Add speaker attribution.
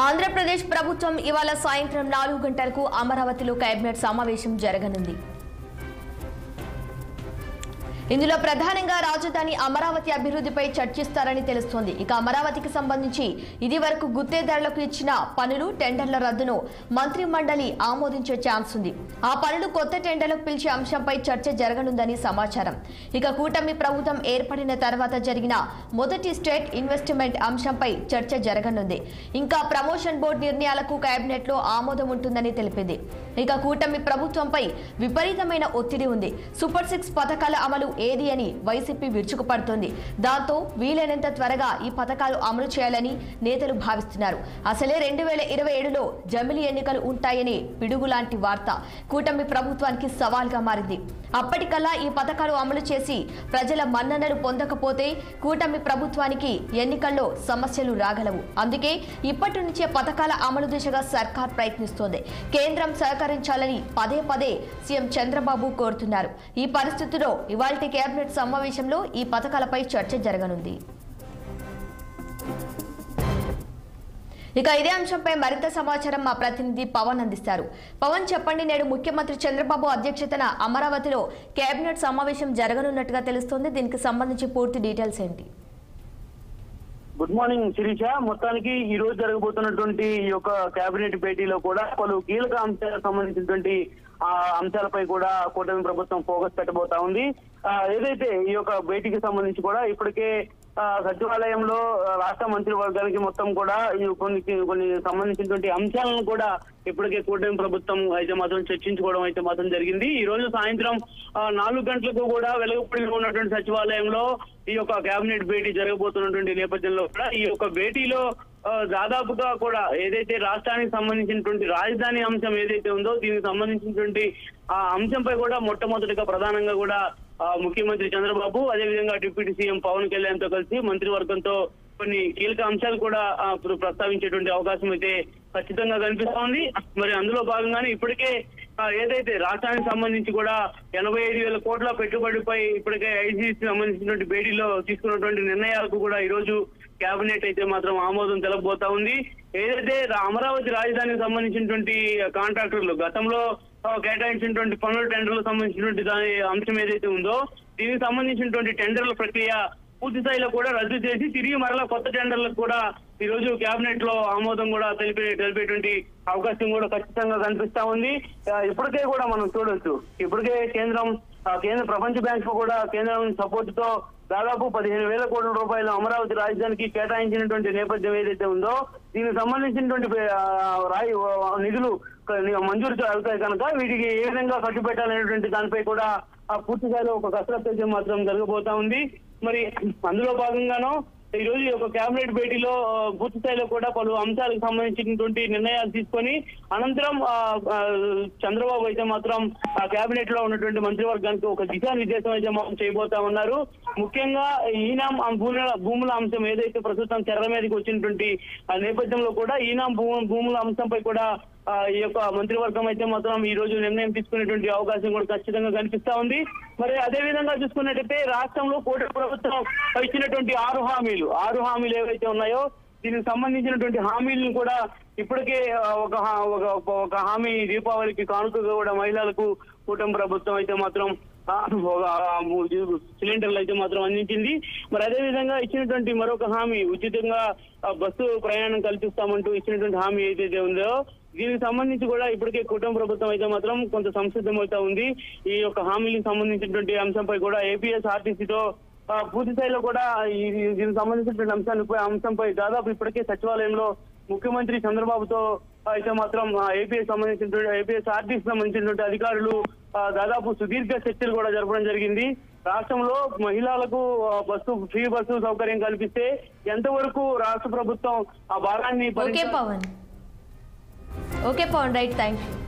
Speaker 1: ఆంధ్రప్రదేశ్ ప్రభుత్వం ఇవాళ సాయంత్రం 4 గంటలకు అమరావతిలో కేబినెట్ సమావేశం జరగనుంది. ఇందులో ప్రధానంగా రాజధాని అమరావతి అభివృద్ధిపై చర్చిస్తారని తెలుస్తోంది. ఇక అమరావతికి సంబంధించి ఇది వరకు గుత్తేదారులకు ఇచ్చిన పనులు టెండర్ల రద్దును మంత్రి మండలి ఆమోదించే ఛాన్స్ ఉంది. ఆ పనులు కొత్త టెండర్లకు పిలిచే అంశంపై చర్చ జరగనుందని సమాచారం. ఇక కూటమి ప్రభుత్వం ఏర్పడిన తర్వాత జరిగిన మొదటి స్టేట్ ఇన్వెస్ట్మెంట్ అంశంపై చర్చ జరగనుంది. ఇంకా ప్రమోషన్ బోర్డు నిర్ణయాలకు కేబినెట్ లో ఆమోదం ఉంటుందని తెలిపింది. ఇక కూటమి ప్రభుత్వంపై విపరీతమైన ఒత్తిడి ఉంది. సూపర్ 6 పథకాల అమలు ఏది అని వైసీపీ విరుచుకుపడుతోంది. దాంతో వీలైనంత త్వరగా ఈ పథకాలు అమలు చేయాలని నేతలు భావిస్తున్నారు. అసలే 2027లో జమిలి ఎన్నికలు ఉంటాయని పిడుగులాంటి వార్త కూటమి ప్రభుత్వానికి సవాల్గా మారింది. అప్పటికల్లా ఈ పథకాలు అమలు చేసి ప్రజల మన్ననలు పొందకపోతే కూటమి ప్రభుత్వానికి ఎన్నికల్లో సమస్యలు రాగలవు. అందుకే ఇప్పటి నుంచే పథకాల అమలు దిశగా సర్కార్ ప్రయత్నిస్తోంది. కేంద్రం సహకరించాలని పదే పదే సీఎం చంద్రబాబు కోరుతున్నారు. ఈ పరిస్థితిలో ఇవాల్టి కేబినెట్ సమావేశంలో ఈ పథకాలపై చర్చ జరగనుంది. ఇక ఇదే అంశంపై మరింత సమాచారం మా ప్రతినిధి పవన్ అందిస్తారు. పవన్, చెప్పండి, నేడు ముఖ్యమంత్రి చంద్రబాబు అధ్యక్షతన అమరావతిలో కేబినెట్ సమావేశం జరగనున్నట్టుగా తెలుస్తోంది. దీనికి సంబంధించి పూర్తి డీటెయిల్స్ ఏంటి?
Speaker 2: Good morning Shirisha. మొత్తానికి ఈ రోజు జరగబోతున్నటువంటి ఈ యొక్క కేబినెట్ భేటీలో కూడా పలు కీలక అంశాలకు సంబంధించినటువంటి అంశాలపై కూడా కూటమి ప్రభుత్వం ఫోకస్ పెట్టబోతా ఉంది. ఏదైతే ఈ యొక్క భేటీకి సంబంధించి కూడా ఇప్పటికే సచివాలయంలో రాష్ట్ర మంత్రివర్గానికి మొత్తం కూడా కొన్ని సంబంధించినటువంటి అంశాలను కూడా ఇప్పటికే కూటమి ప్రభుత్వం అయితే మాత్రం చర్చించుకోవడం అయితే మాత్రం జరిగింది. ఈ రోజు సాయంత్రం 4 గంటలకు కూడా వెలగపూడిలో ఉన్నటువంటి సచివాలయంలో ఈ యొక్క కేబినెట్ భేటీ జరగబోతున్నటువంటి నేపథ్యంలో కూడా ఈ యొక్క భేటీలో దాదాపుగా కూడా ఏదైతే రాష్ట్రానికి సంబంధించినటువంటి రాజధాని అంశం ఏదైతే ఉందో దీనికి సంబంధించినటువంటి ఆ అంశంపై కూడా మొట్టమొదటిగా ప్రధానంగా కూడా ముఖ్యమంత్రి చంద్రబాబు, అదేవిధంగా డిప్యూటీ సీఎం పవన్ కళ్యాణ్ తో కలిసి మంత్రివర్గంతో కొన్ని కీలక అంశాలు కూడా ప్రస్తావించేటువంటి అవకాశం అయితే ఖచ్చితంగా కనిపిస్తా ఉంది. మరి అందులో భాగంగానే ఇప్పటికే ఏదైతే రాష్ట్రానికి సంబంధించి కూడా 85,000 కోట్ల పెట్టుబడిపై ఇప్పటికే ఐసీసీ సంబంధించినటువంటి భేటీలో తీసుకున్నటువంటి నిర్ణయాలకు కూడా ఈ రోజు కేబినెట్ అయితే మాత్రం ఆమోదం తెలపబోతా ఉంది. ఏదైతే అమరావతి రాజధానికి సంబంధించినటువంటి కాంట్రాక్టర్లు గతంలో కేటాయించినటువంటి పనుల టెండర్లకు సంబంధించినటువంటి దాని అంశం ఏదైతే ఉందో దీనికి సంబంధించినటువంటి టెండర్ల ప్రక్రియ పూర్తి స్థాయిలో కూడా రద్దు చేసి తిరిగి మరలా కొత్త టెండర్లకు కూడా ఈ రోజు కేబినెట్ లో ఆమోదం కూడా తెలిపేటువంటి అవకాశం కూడా ఖచ్చితంగా కనిపిస్తా ఉంది. ఇప్పటికే కూడా మనం చూడొచ్చు, ఇప్పటికే కేంద్ర ప్రపంచ బ్యాంక్ కూడా కేంద్రం సపోర్ట్ తో దాదాపు 15,000 కోట్ల రూపాయలు అమరావతి రాజధానికి కేటాయించినటువంటి నేపథ్యం ఏదైతే ఉందో దీనికి సంబంధించినటువంటి నిధులు మంజూరు అవుతాయి కనుక వీటికి ఏ విధంగా ఖర్చు పెట్టాలనేటువంటి దానిపై కూడా పూర్తి స్థాయిలో ఒక కసరత్తు అయితే మాత్రం జరగబోతా ఉంది. మరి అందులో భాగంగానో ఈ రోజు ఈ యొక్క కేబినెట్ భేటీలో పూర్తి స్థాయిలో కూడా పలు అంశాలకు సంబంధించినటువంటి నిర్ణయాలు తీసుకొని అనంతరం చంద్రబాబు అయితే మాత్రం ఆ కేబినెట్ లో ఉన్నటువంటి మంత్రివర్గానికి ఒక దిశానిర్దేశం అయితే మాత్రం చేయబోతా ఉన్నారు. ముఖ్యంగా ఈనాం భూముల అంశం ఏదైతే ప్రస్తుతం తెర మీదకి వచ్చినటువంటి నేపథ్యంలో కూడా ఈనాం భూముల అంశంపై కూడా ఈ యొక్క మంత్రివర్గం అయితే మాత్రం ఈ రోజు నిర్ణయం తీసుకునేటువంటి అవకాశం కూడా ఖచ్చితంగా కనిపిస్తా ఉంది. మరి అదే విధంగా చూసుకున్నట్టయితే రాష్ట్రంలో కూటమి ప్రభుత్వం ఇచ్చినటువంటి 6 హామీలు ఏవైతే ఉన్నాయో దీనికి సంబంధించినటువంటి హామీలను కూడా ఇప్పటికే ఒక హామీ దీపావళికి కానుకగా కూడా మహిళలకు కూటమి ప్రభుత్వం అయితే మాత్రం సిలిండర్లు అయితే మాత్రం అందించింది. మరి అదే విధంగా ఇచ్చినటువంటి మరొక హామీ ఉచితంగా బస్సు ప్రయాణం కల్పిస్తామంటూ ఇచ్చినటువంటి హామీ ఏదైతే ఉందో దీనికి సంబంధించి కూడా ఇప్పటికే కూటమి ప్రభుత్వం అయితే మాత్రం కొంత సంసిద్ధమవుతా ఉంది. ఈ యొక్క హామీలకు సంబంధించినటువంటి అంశంపై కూడా ఏపీఎస్ఆర్టీసీతో పూర్తి స్థాయిలో కూడా దీనికి సంబంధించినటువంటి అంశంపై దాదాపు ఇప్పటికే సచివాలయంలో ముఖ్యమంత్రి చంద్రబాబుతో అయితే మాత్రం ఏపీఎస్ఆర్టీసీ సంబంధించినటువంటి అధికారులు దాదాపు సుదీర్ఘ చర్చలు కూడా జరపడం జరిగింది. రాష్ట్రంలో మహిళలకు ఫ్రీ బస్సు సౌకర్యం కల్పిస్తే ఎంతవరకు రాష్ట్ర ప్రభుత్వం ఆ భారాన్ని
Speaker 1: okay Pawan, right, thank you.